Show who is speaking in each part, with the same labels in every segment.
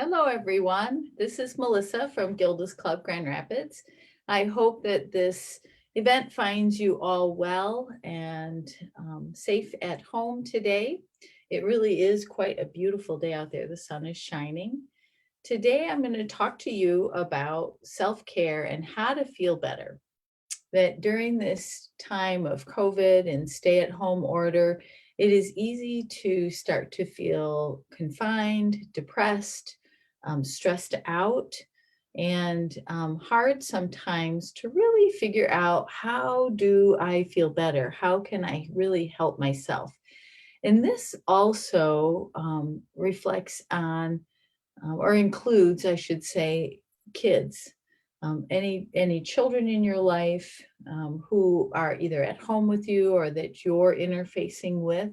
Speaker 1: Hello, everyone. This is Melissa from Gilda's Club Grand Rapids. I hope that this event finds you all well and safe at home today. It really is quite a beautiful day out there. The sun is shining. Today, I'm going to talk to you about self-care and how to feel better. That during this time of COVID and stay-at-home order, it is easy to start to feel confined, depressed, stressed out, and hard sometimes to really figure out, how do I feel better? How can I really help myself? And this also reflects on, or includes, I should say, kids. Any children in your life who are either at home with you or that you're interfacing with,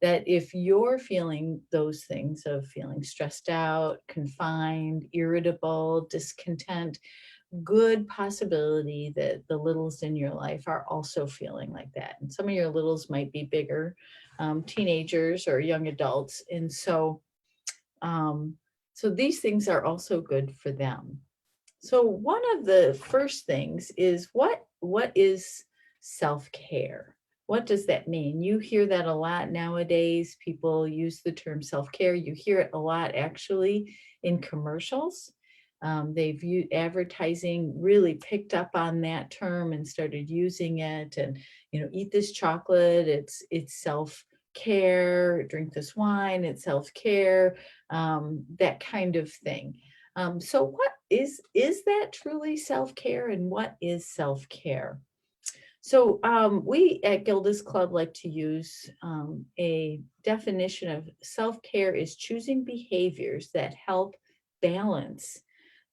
Speaker 1: that if you're feeling those things of feeling stressed out, confined, irritable, discontent, good possibility that the littles in your life are also feeling like that. And some of your littles might be bigger, teenagers or young adults. And um, so these things are also good for them. So one of the first things is, what is self-care? What does that mean? You hear that a lot nowadays. People use the term self-care. You hear it a lot actually in commercials. They've used advertising, really picked up on that term and started using it. And eat this chocolate. It's self-care. Drink this wine. It's self-care. That kind of thing. So what is that truly self-care, and what is self-care? So we at Gilda's Club like to use a definition of self-care is choosing behaviors that help balance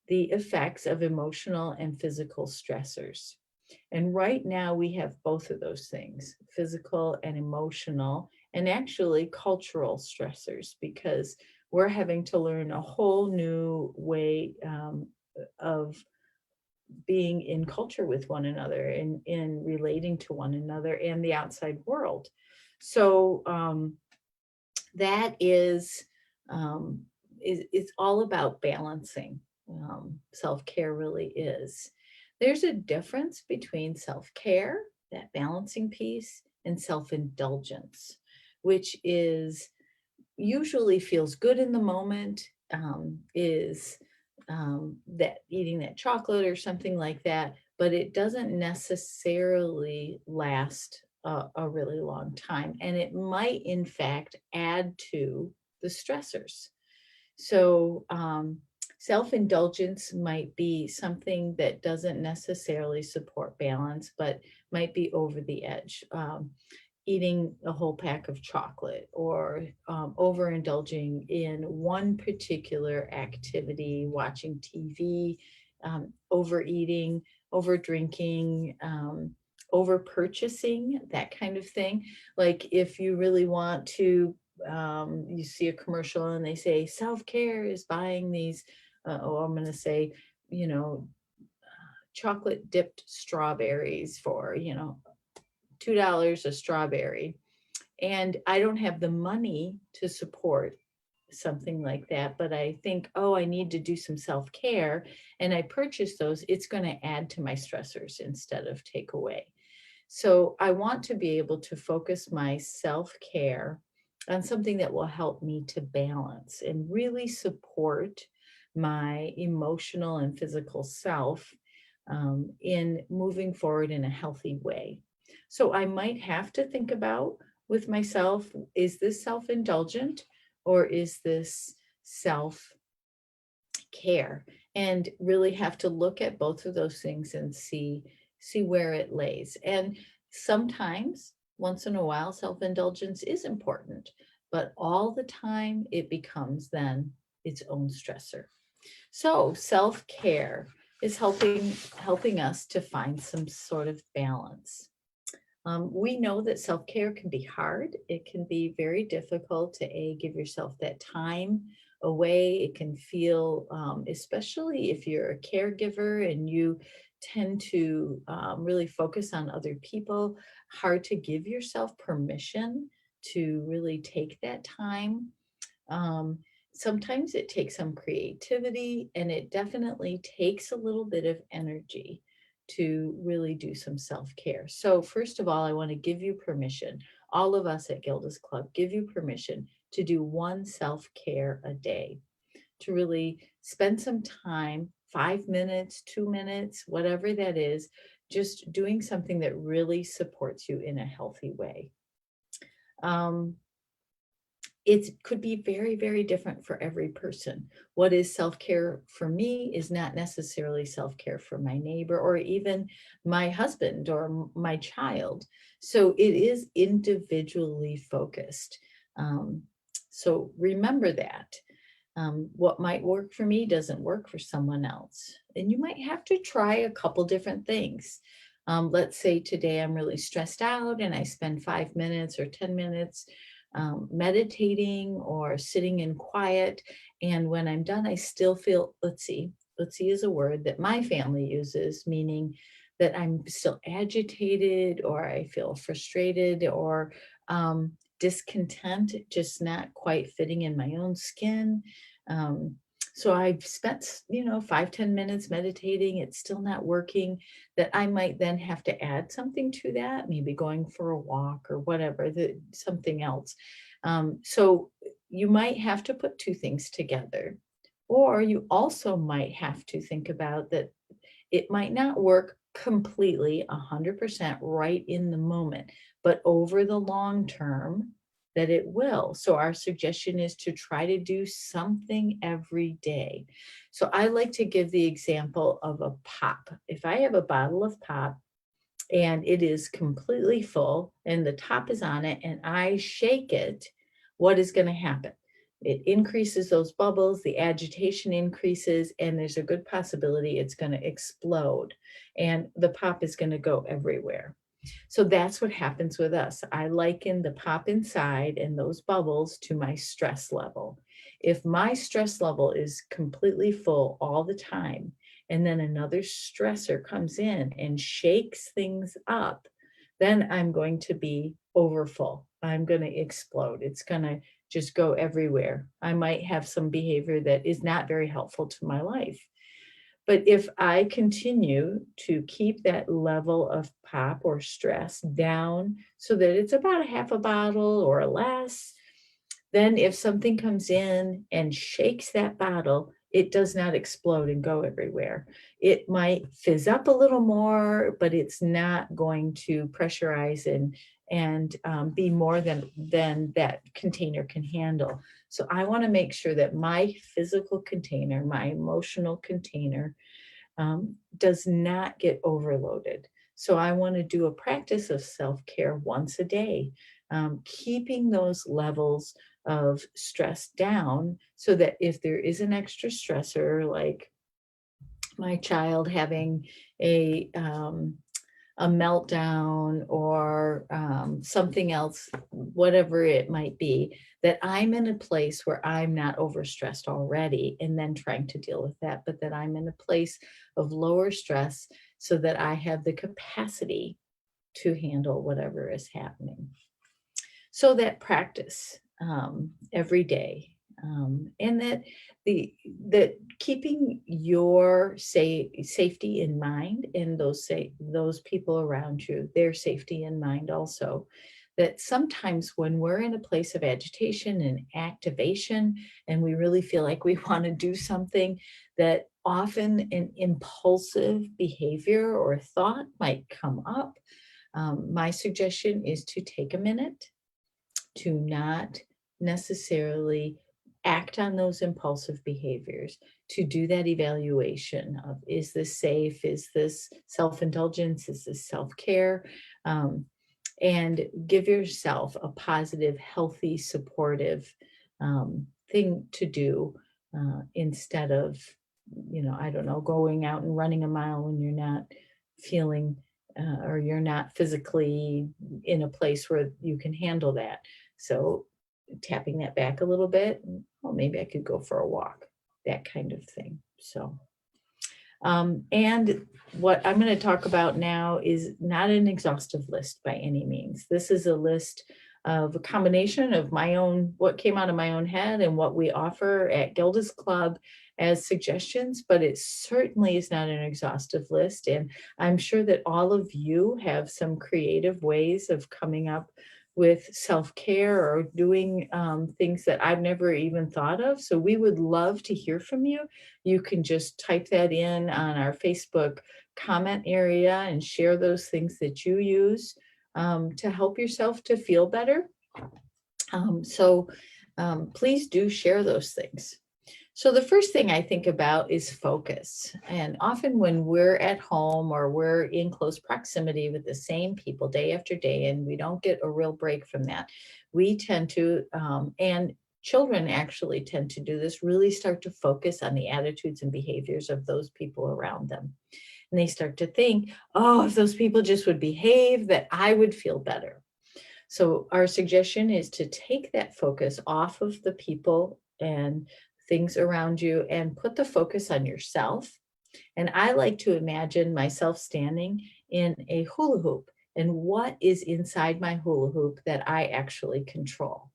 Speaker 1: the effects of emotional and physical stressors. And right now we have both of those things, physical and emotional, and actually cultural stressors, because we're having to learn a whole new way of being in culture with one another and in relating to one another and the outside world. So that is it's all about balancing. Self-care really is. There's a difference between self-care, that balancing piece, and self-indulgence, which is usually feels good in the moment, is that eating that chocolate or something like that, but it doesn't necessarily last a really long time. And it might, in fact, add to the stressors. So, self-indulgence might be something that doesn't necessarily support balance, but might be over the edge. Eating a whole pack of chocolate, or overindulging in one particular activity, watching TV, overeating, over drinking, over purchasing, that kind of thing. Like if you really want to, you see a commercial and they say self-care is buying these, I'm going to say, you know, chocolate dipped strawberries for, $2 a strawberry. And I don't have the money to support something like that, but I think, oh, I need to do some self-care, and I purchase those, it's going to add to my stressors instead of take away. So I want to be able to focus my self-care on something that will help me to balance and really support my emotional and physical self, in moving forward in a healthy way. So I might have to think about with myself, is this self-indulgent or is this self-care? And really have to look at both of those things and see where it lays. And sometimes, once in a while, self-indulgence is important, but all the time it becomes then its own stressor. So self-care is helping us to find some sort of balance. We know that self-care can be hard. It can be very difficult to give yourself that time away. It can feel, especially if you're a caregiver and you tend to really focus on other people, hard to give yourself permission to really take that time. Um, sometimes it takes some creativity, and it definitely takes a little bit of energy to really do some self-care. So first of all, I want to give you permission. All of us at Gilda's Club give you permission to do one self-care a day, to really spend some time, 5 minutes, 2 minutes, whatever that is, just doing something that really supports you in a healthy way. Um, it could be very, very different for every person. What is self-care for me is not necessarily self-care for my neighbor or even my husband or my child. So it is individually focused. Um, so remember that. What might work for me doesn't work for someone else. And you might have to try a couple different things. Let's say today I'm really stressed out and I spend 5 minutes or 10 minutes meditating or sitting in quiet. And when I'm done, I still feel, let's see is a word that my family uses, meaning that I'm still agitated or I feel frustrated or discontent, just not quite fitting in my own skin. Um, so I've spent, 5, 10 minutes meditating. It's still not working. That I might then have to add something to that, maybe going for a walk or whatever, something else. So you might have to put two things together. Or you also might have to think about that it might not work completely 100% right in the moment, but over the long term, that it will. So our suggestion is to try to do something every day. So I like to give the example of a pop. If I have a bottle of pop and it is completely full and the top is on it and I shake it, what is going to happen? It increases those bubbles, the agitation increases, and there's a good possibility it's going to explode and the pop is going to go everywhere. So that's what happens with us. I liken the pop inside and those bubbles to my stress level. If my stress level is completely full all the time, and then another stressor comes in and shakes things up, then I'm going to be overfull. I'm going to explode. It's going to just go everywhere. I might have some behavior that is not very helpful to my life. But if I continue to keep that level of pop or stress down so that it's about a half a bottle or less, then if something comes in and shakes that bottle, it does not explode and go everywhere. It might fizz up a little more, but it's not going to pressurize and be more than that container can handle. So I want to make sure that my physical container, my emotional container, does not get overloaded. So I want to do a practice of self-care once a day, keeping those levels of stress down so that if there is an extra stressor, like my child having a meltdown or something else, whatever it might be, that I'm in a place where I'm not overstressed already and then trying to deal with that, but that I'm in a place of lower stress so that I have the capacity to handle whatever is happening. So that practice every day, and that keeping your safety in mind, and those people around you, their safety in mind also. That sometimes when we're in a place of agitation and activation, and we really feel like we want to do something, that often an impulsive behavior or thought might come up. My suggestion is to take a minute to not necessarily act on those impulsive behaviors, to do that evaluation of, is this safe? Is this self-indulgence? Is this self-care? And give yourself a positive, healthy, supportive thing to do instead of, I don't know, going out and running a mile when you're not feeling or you're not physically in a place where you can handle that. So tapping that back a little bit, well, maybe I could go for a walk, that kind of thing. So, and what I'm going to talk about now is not an exhaustive list by any means. This is a list of a combination of what came out of my own head and what we offer at Gilda's Club as suggestions, but it certainly is not an exhaustive list. And I'm sure that all of you have some creative ways of coming up with self-care or doing things that I've never even thought of. So we would love to hear from you. You can just type that in on our Facebook comment area and share those things that you use to help yourself to feel better. Please do share those things. So the first thing I think about is focus. And often when we're at home or we're in close proximity with the same people day after day, and we don't get a real break from that, we tend to, and children actually tend to do this, really start to focus on the attitudes and behaviors of those people around them. And they start to think, oh, if those people just would behave, that I would feel better. So our suggestion is to take that focus off of the people and things around you and put the focus on yourself. And I like to imagine myself standing in a hula hoop and what is inside my hula hoop that I actually control.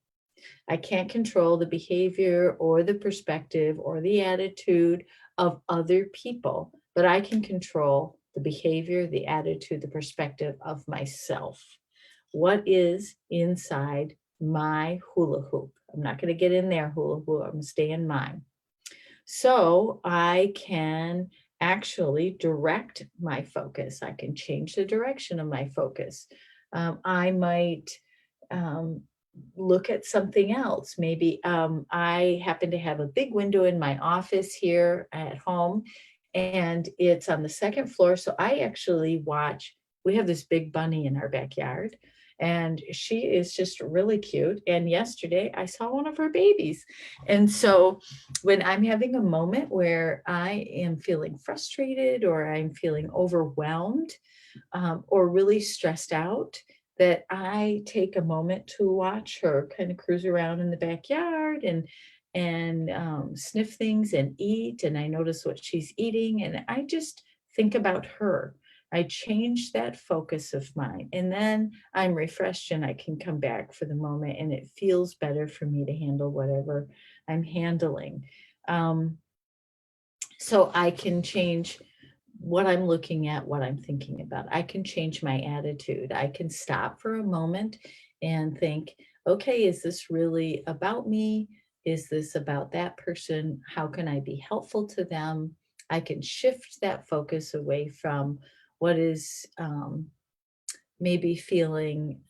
Speaker 1: I can't control the behavior or the perspective or the attitude of other people, but I can control the behavior, the attitude, the perspective of myself. What is inside my hula hoop? I'm not going to get in there hula hoop. I'm going to stay in mine. So I can actually direct my focus. I can change the direction of my focus. I might look at something else. Maybe I happen to have a big window in my office here at home, and it's on the second floor. So I actually watch. We have this big bunny in our backyard, and she is just really cute. And yesterday I saw one of her babies. And so when I'm having a moment where I am feeling frustrated or I'm feeling overwhelmed or really stressed out, that I take a moment to watch her kind of cruise around in the backyard and sniff things and eat. And I notice what she's eating. And I just think about her. I change that focus of mine, and then I'm refreshed and I can come back for the moment, and it feels better for me to handle whatever I'm handling. So I can change what I'm looking at, what I'm thinking about. I can change my attitude. I can stop for a moment and think, okay, is this really about me? Is this about that person? How can I be helpful to them? I can shift that focus away from what is maybe feeling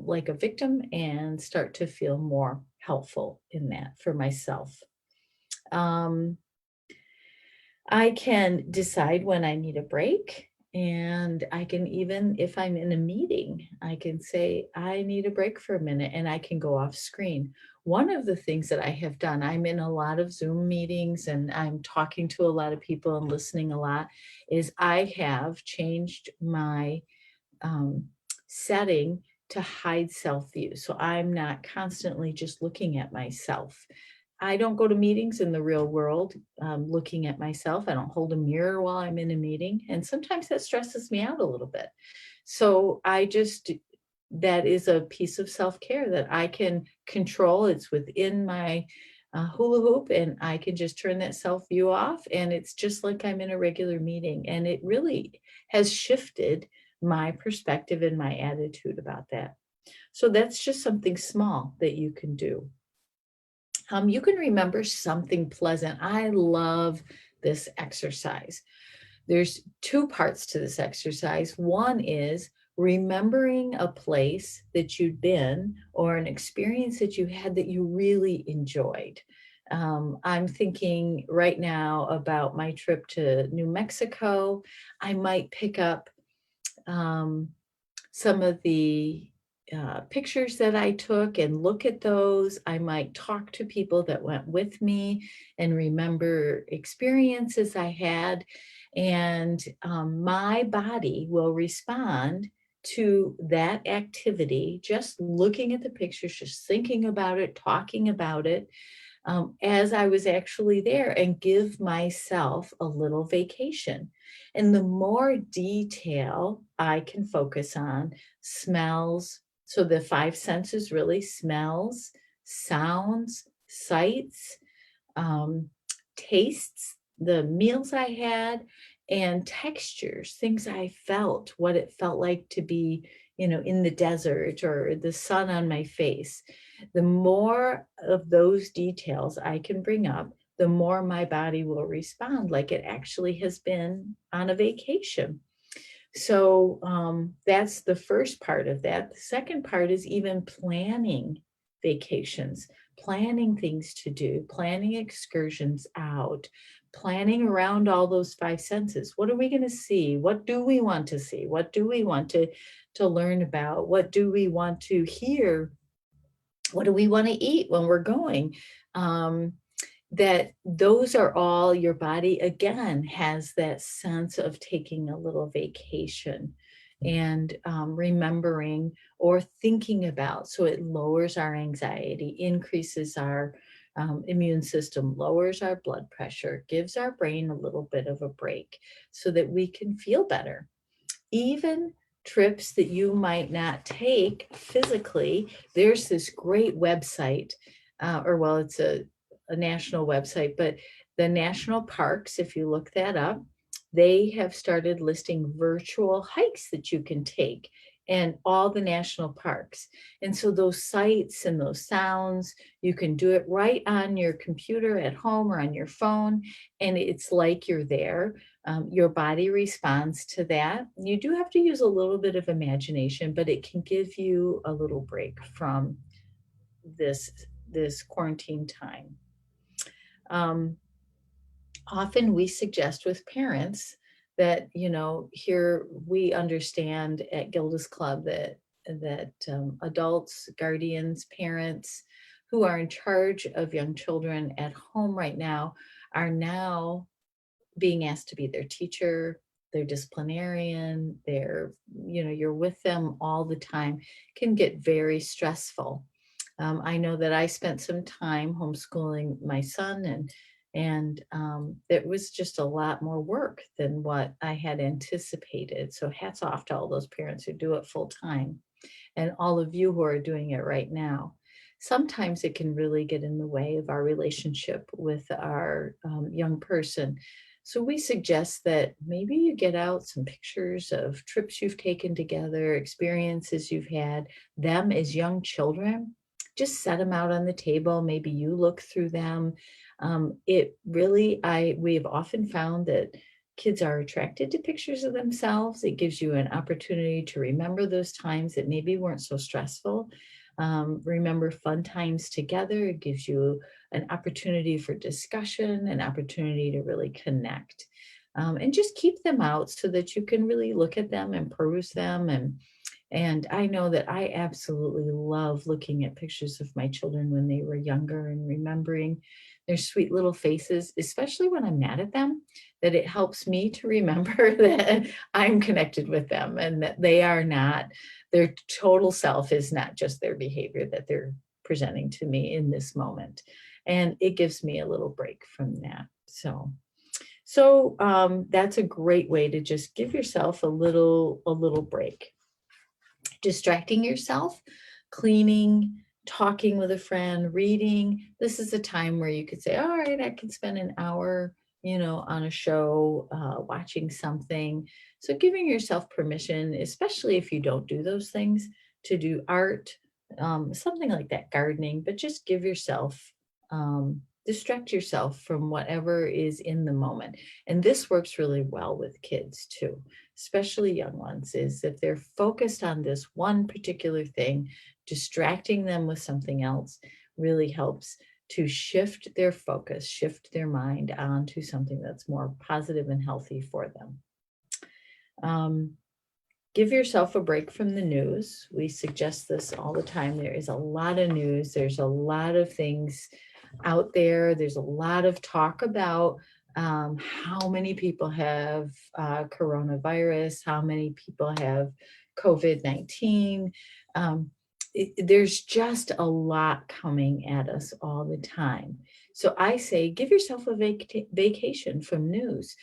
Speaker 1: like a victim and start to feel more helpful in that for myself. I can decide when I need a break. And I can even, if I'm in a meeting, I can say, I need a break for a minute and I can go off screen. One of the things that I have done, I'm in a lot of Zoom meetings and I'm talking to a lot of people and listening a lot, is I have changed my setting to hide self-view. So I'm not constantly just looking at myself. I don't go to meetings in the real world looking at myself. I don't hold a mirror while I'm in a meeting. And sometimes that stresses me out a little bit. So that is a piece of self-care that I can control. It's within my hula hoop, and I can just turn that self-view off. And it's just like I'm in a regular meeting. And it really has shifted my perspective and my attitude about that. So that's just something small that you can do. You can remember something pleasant. I love this exercise. There's two parts to this exercise. One is remembering a place that you'd been or an experience that you had that you really enjoyed. I'm thinking right now about my trip to New Mexico. I might pick up some of the pictures that I took and look at those. I might talk to people that went with me and remember experiences I had. And my body will respond to that activity, just looking at the pictures, just thinking about it, talking about it, as I was actually there, and give myself a little vacation. And the more detail I can focus on, smells, So the five senses really: smells, sounds, sights, um, tastes, the meals I had, and textures, things I felt, what it felt like to be, in the desert or the sun on my face. The more of those details I can bring up, the more my body will respond like it actually has been on a vacation. So that's the first part of that. The second part is even planning vacations, planning things to do, planning excursions out, planning around all those five senses. What are we going to see? What do we want to see? What do we want to learn about? What do we want to hear? What do we want to eat when we're going? Um, that those are all, your body again has that sense of taking a little vacation and remembering or thinking about. So it lowers our anxiety, increases our immune system, lowers our blood pressure, gives our brain a little bit of a break so that we can feel better. Even trips that you might not take physically, there's this great website, or well, it's a national website, but the national parks, if you look that up, they have started listing virtual hikes that you can take and all the national parks. And so those sights and those sounds, you can do it right on your computer at home or on your phone, and it's like you're there. Your body responds to that. You do have to use a little bit of imagination, but it can give you a little break from this quarantine time. Um, Often we suggest with parents that, here we understand at Gilda's Club that adults, guardians, parents who are in charge of young children at home right now are now being asked to be their teacher, their disciplinarian, you're with them all the time, can get very stressful. I know that I spent some time homeschooling my son, and it was just a lot more work than what I had anticipated. So hats off to all those parents who do it full time, and all of you who are doing it right now. Sometimes it can really get in the way of our relationship with our young person. So we suggest that maybe you get out some pictures of trips you've taken together, experiences you've had, them as young children. Just set them out on the table. Maybe you look through them. We have often found that kids are attracted to pictures of themselves. It gives you an opportunity to remember those times that maybe weren't so stressful. Remember fun times together. It gives you an opportunity for discussion, an opportunity to really connect. And just keep them out so that you can really look at them and peruse them. And I know that I absolutely love looking at pictures of my children when they were younger and remembering their sweet little faces, especially when I'm mad at them, that it helps me to remember that I'm connected with them and that they are not, their total self is not just their behavior that they're presenting to me in this moment. And it gives me a little break from that. So that's a great way to just give yourself a little break. Distracting yourself, cleaning, talking with a friend, reading. This is a time where you could say, all right, I can spend an hour, on a show, watching something. So giving yourself permission, especially if you don't do those things, to do art, something like that, gardening, but just give yourself, distract yourself from whatever is in the moment. And this works really well with kids too, especially young ones, is if they're focused on this one particular thing, distracting them with something else really helps to shift their focus, shift their mind onto something that's more positive and healthy for them. Give yourself a break from the news. We suggest this all the time. There is a lot of news. There's a lot of things out there. There's a lot of talk about how many people have coronavirus, how many people have COVID-19. There's just a lot coming at us all the time. So I say, give yourself a vacation from news.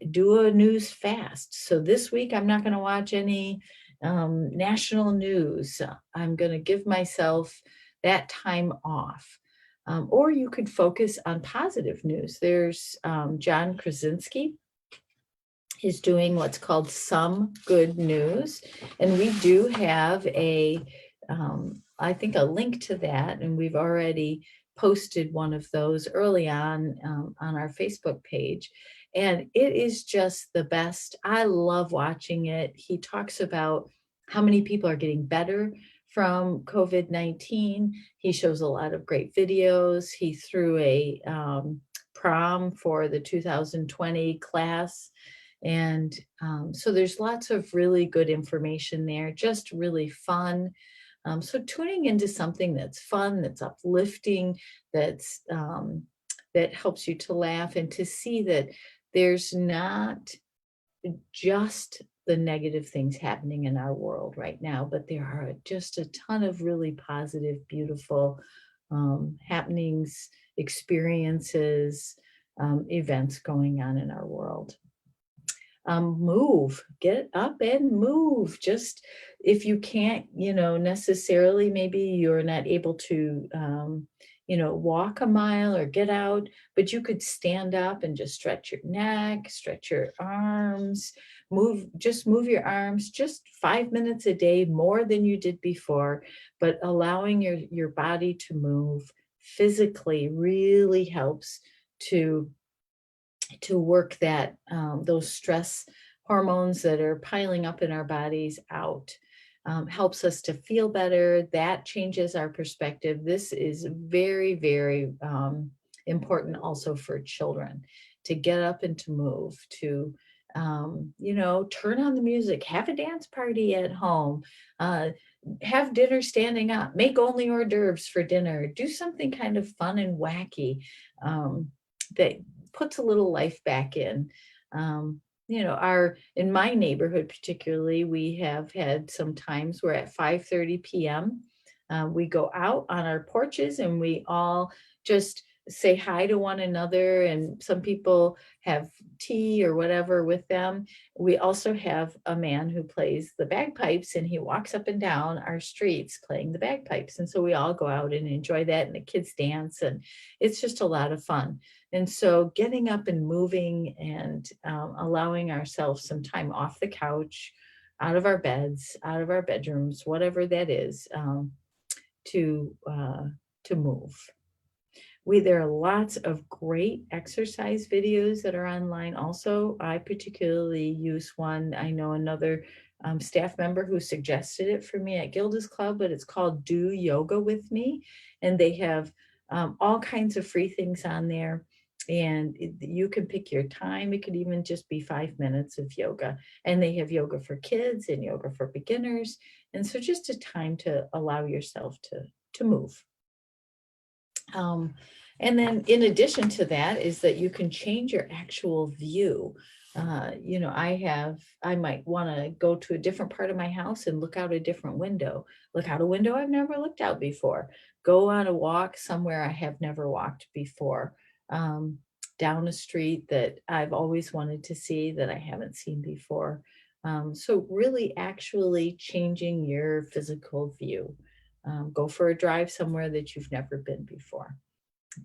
Speaker 1: Do a news fast. So this week, I'm not going to watch any national news. I'm going to give myself that time off. Or you could focus on positive news. There's John Krasinski is doing what's called Some Good News. And we do have I think a link to that. And we've already posted one of those early on our Facebook page. And it is just the best. I love watching it. He talks about how many people are getting better from COVID-19. He shows a lot of great videos. He threw a prom for the 2020 class. And so there's lots of really good information there, just really fun. So tuning into something that's fun, that's uplifting, that helps you to laugh and to see that there's not just the negative things happening in our world right now, but there are just a ton of really positive, beautiful happenings, experiences, events going on in our world. Move, get up and move. Just if you can't, necessarily, maybe you're not able to, walk a mile or get out, but you could stand up and just stretch your neck, stretch your arms, just move your arms, just 5 minutes a day, more than you did before, but allowing your body to move physically really helps to work that those stress hormones that are piling up in our bodies out. Helps us to feel better. That changes our perspective. This is very, very important also for children to get up and to move, to turn on the music, have a dance party at home, have dinner standing up, make only hors d'oeuvres for dinner, do something kind of fun and wacky that puts a little life back in. In my neighborhood particularly, we have had some times where at 5:30 p.m. We go out on our porches and we all just say hi to one another, and some people have tea or whatever with them. We also have a man who plays the bagpipes, and he walks up and down our streets playing the bagpipes, and so we all go out and enjoy that, and the kids dance, and it's just a lot of fun. And so getting up and moving and allowing ourselves some time off the couch, out of our beds, out of our bedrooms, whatever that is, to move. There are lots of great exercise videos that are online also. I particularly use one. I know another staff member who suggested it for me at Gilda's Club, but it's called Do Yoga With Me. And they have all kinds of free things on there. And you can pick your time. It could even just be 5 minutes of yoga. And they have yoga for kids and yoga for beginners. And so just a time to allow yourself to move. And then in addition to that is that you can change your actual view. I might want to go to a different part of my house and look out a different window, look out a window I've never looked out before, go on a walk somewhere I have never walked before, down a street that I've always wanted to see that I haven't seen before. So really actually changing your physical view. Go for a drive somewhere that you've never been before.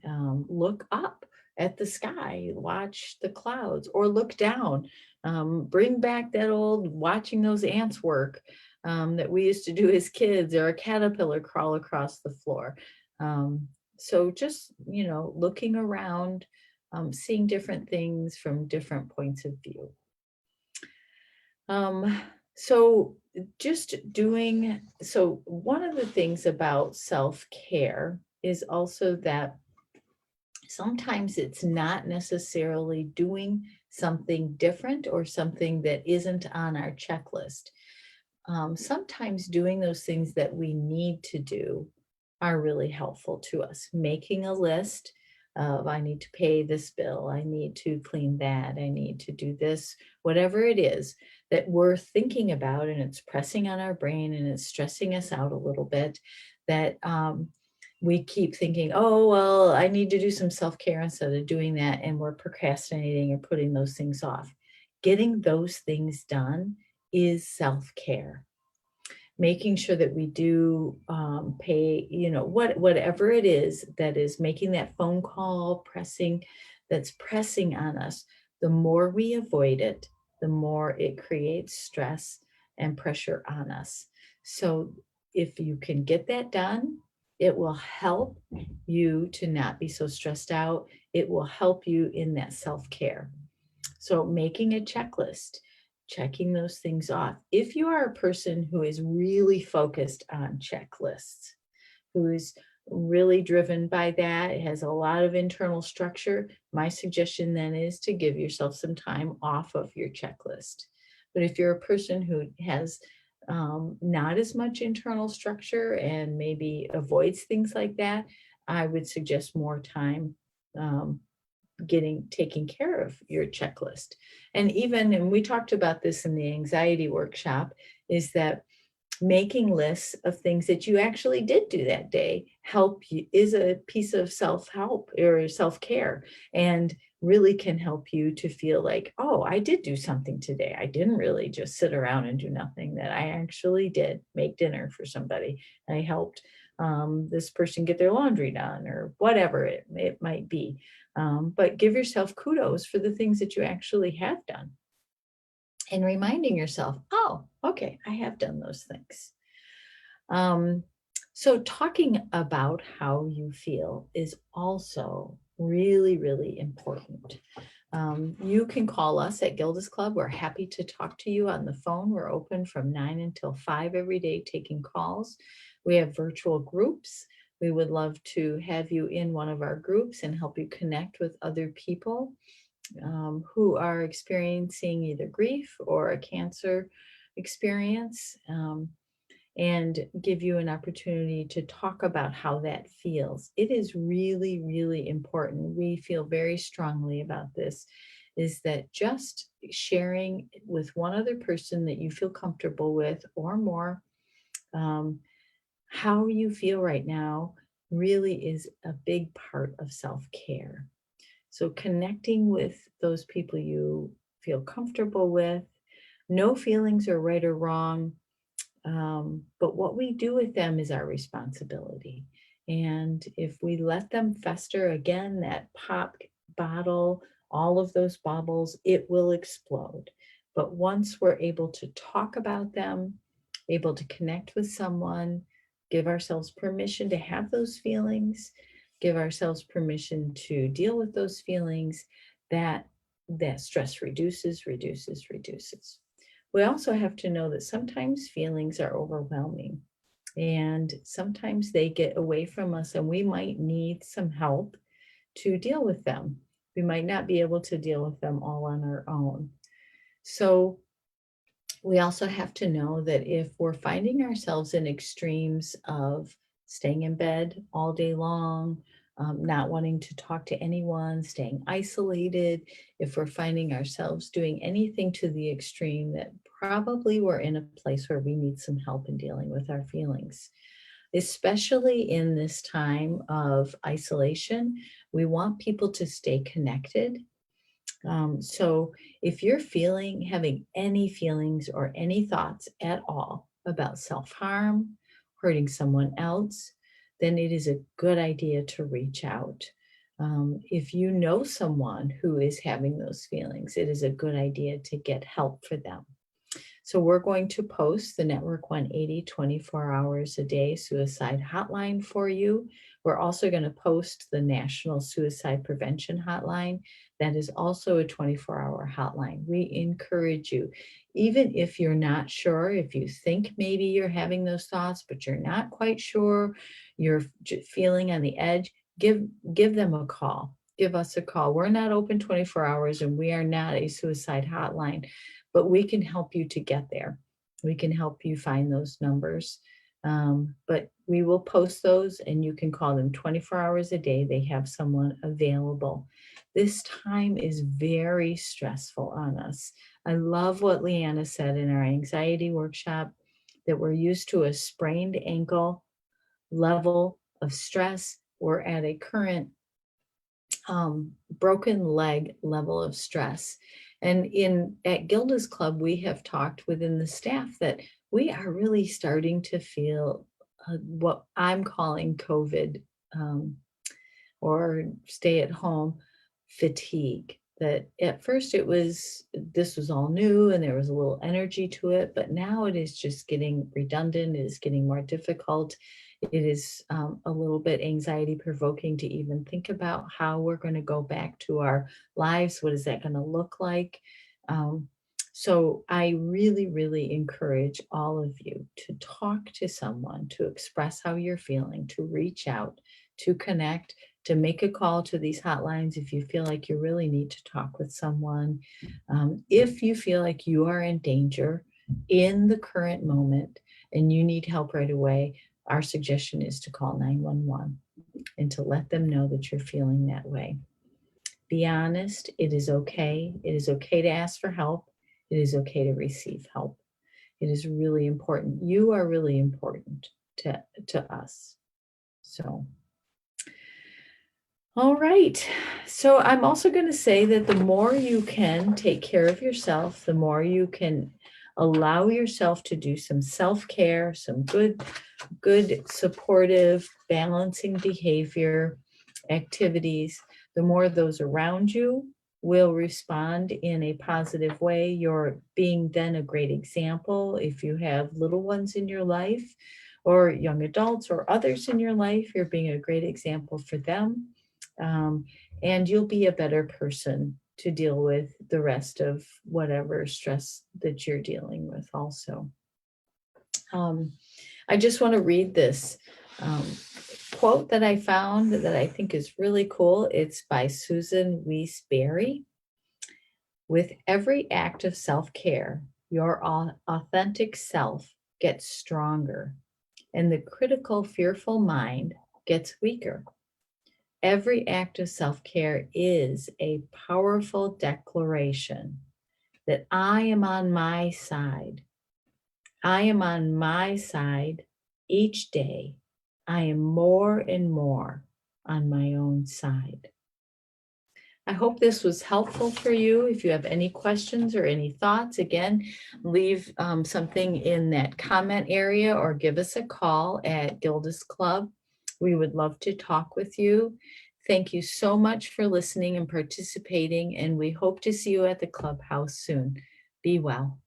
Speaker 1: Look up at the sky, watch the clouds, or look down. Bring back that old watching those ants work that we used to do as kids, or a caterpillar crawl across the floor. So just, looking around, seeing different things from different points of view. So one of the things about self-care is also that sometimes it's not necessarily doing something different or something that isn't on our checklist. Sometimes doing those things that we need to do are really helpful to us. Making a list of, I need to pay this bill, I need to clean that, I need to do this, whatever it is that we're thinking about, and it's pressing on our brain and it's stressing us out a little bit, that we keep thinking, oh, well, I need to do some self-care instead of doing that. And we're procrastinating or putting those things off. Getting those things done is self-care. making sure that we do pay, whatever it is that is making that phone call that's pressing on us. The more we avoid it, the more it creates stress and pressure on us. So if you can get that done, it will help you to not be so stressed out. It will help you in that self-care. So making a checklist, checking those things off. If you are a person who is really focused on checklists, who is really driven by that, it has a lot of internal structure, my suggestion then is to give yourself some time off of your checklist. But if you're a person who has not as much internal structure and maybe avoids things like that, I would suggest more time um, taking care of your checklist. And we talked about this in the anxiety workshop, is that making lists of things that you actually did do that day is a piece of self-help or self-care, and really can help you to feel like, oh, I did do something today. I didn't really just sit around and do nothing, that I actually did make dinner for somebody. I helped this person get their laundry done, or whatever it might be. But give yourself kudos for the things that you actually have done, and reminding yourself, oh, okay, I have done those things. Um, so talking about how you feel is also really, really important. You can call us at Gilda's Club. We're happy to talk to you on the phone. We're open from 9 until 5 every day taking calls. We have virtual groups. We would love to have you in one of our groups and help you connect with other people who are experiencing either grief or a cancer experience, and give you an opportunity to talk about how that feels. It is really, really important. We feel very strongly about this, is that just sharing with one other person that you feel comfortable with or more, um, how you feel right now really is a big part of self-care. So connecting with those people you feel comfortable with, no feelings are right or wrong, but what we do with them is our responsibility. And if we let them fester, again, that pop bottle, all of those bubbles, it will explode. But once we're able to talk about them, able to connect with someone, give ourselves permission to have those feelings, give ourselves permission to deal with those feelings, that stress reduces. We also have to know that sometimes feelings are overwhelming, and sometimes they get away from us, and we might need some help to deal with them. We might not be able to deal with them all on our own. So we also have to know that if we're finding ourselves in extremes of staying in bed all day long, not wanting to talk to anyone, staying isolated, if we're finding ourselves doing anything to the extreme, that probably we're in a place where we need some help in dealing with our feelings. Especially in this time of isolation, we want people to stay connected. So if you're having any feelings or any thoughts at all about self-harm, hurting someone else, then it is a good idea to reach out. If you know someone who is having those feelings, it is a good idea to get help for them. So we're going to post the Network 180 24 hours a day suicide hotline for you. We're also going to post the National Suicide Prevention Hotline. That is also a 24-hour hotline. We encourage you, even if you're not sure, if you think maybe you're having those thoughts, but you're not quite sure, you're feeling on the edge, give them a call. Give us a call. We're not open 24 hours, and we are not a suicide hotline, but we can help you to get there. We can help you find those numbers. But we will post those, and you can call them 24 hours a day. They have someone available. This time is very stressful on us. I love what Leanna said in our anxiety workshop, that we're used to a sprained ankle level of stress. We're at a current broken leg level of stress. And at Gilda's Club, we have talked within the staff that we are really starting to feel what I'm calling COVID, um, or stay at home fatigue. That at first this was all new and there was a little energy to it, but now it is just getting redundant, it is getting more difficult. It is a little bit anxiety provoking to even think about how we're going to go back to our lives. What is that going to look like? Um, so I really, really encourage all of you to talk to someone, to express how you're feeling, to reach out, to connect, to make a call to these hotlines if you feel like you really need to talk with someone. If you feel like you are in danger in the current moment and you need help right away, our suggestion is to call 911 and to let them know that you're feeling that way. Be honest. It is okay. It is okay to ask for help. It is okay to receive help. It is really important. You are really important to us. So, all right. So I'm also going to say that the more you can take care of yourself, the more you can allow yourself to do some self-care, some good supportive, balancing behavior activities, the more those around you will respond in a positive way. You're being then a great example if you have little ones in your life or young adults or others in your life. You're being a great example for them. Um, and you'll be a better person to deal with the rest of whatever stress that you're dealing with also. I just want to read this um, quote that I found that I think is really cool. It's by Susan Weiss Berry. With every act of self-care, your authentic self gets stronger and the critical, fearful mind gets weaker. Every act of self-care is a powerful declaration that I am on my side. I am on my side each day. I am more and more on my own side. I hope this was helpful for you. If you have any questions or any thoughts, again, leave something in that comment area or give us a call at Gilda's Club. We would love to talk with you. Thank you so much for listening and participating, and we hope to see you at the clubhouse soon. Be well.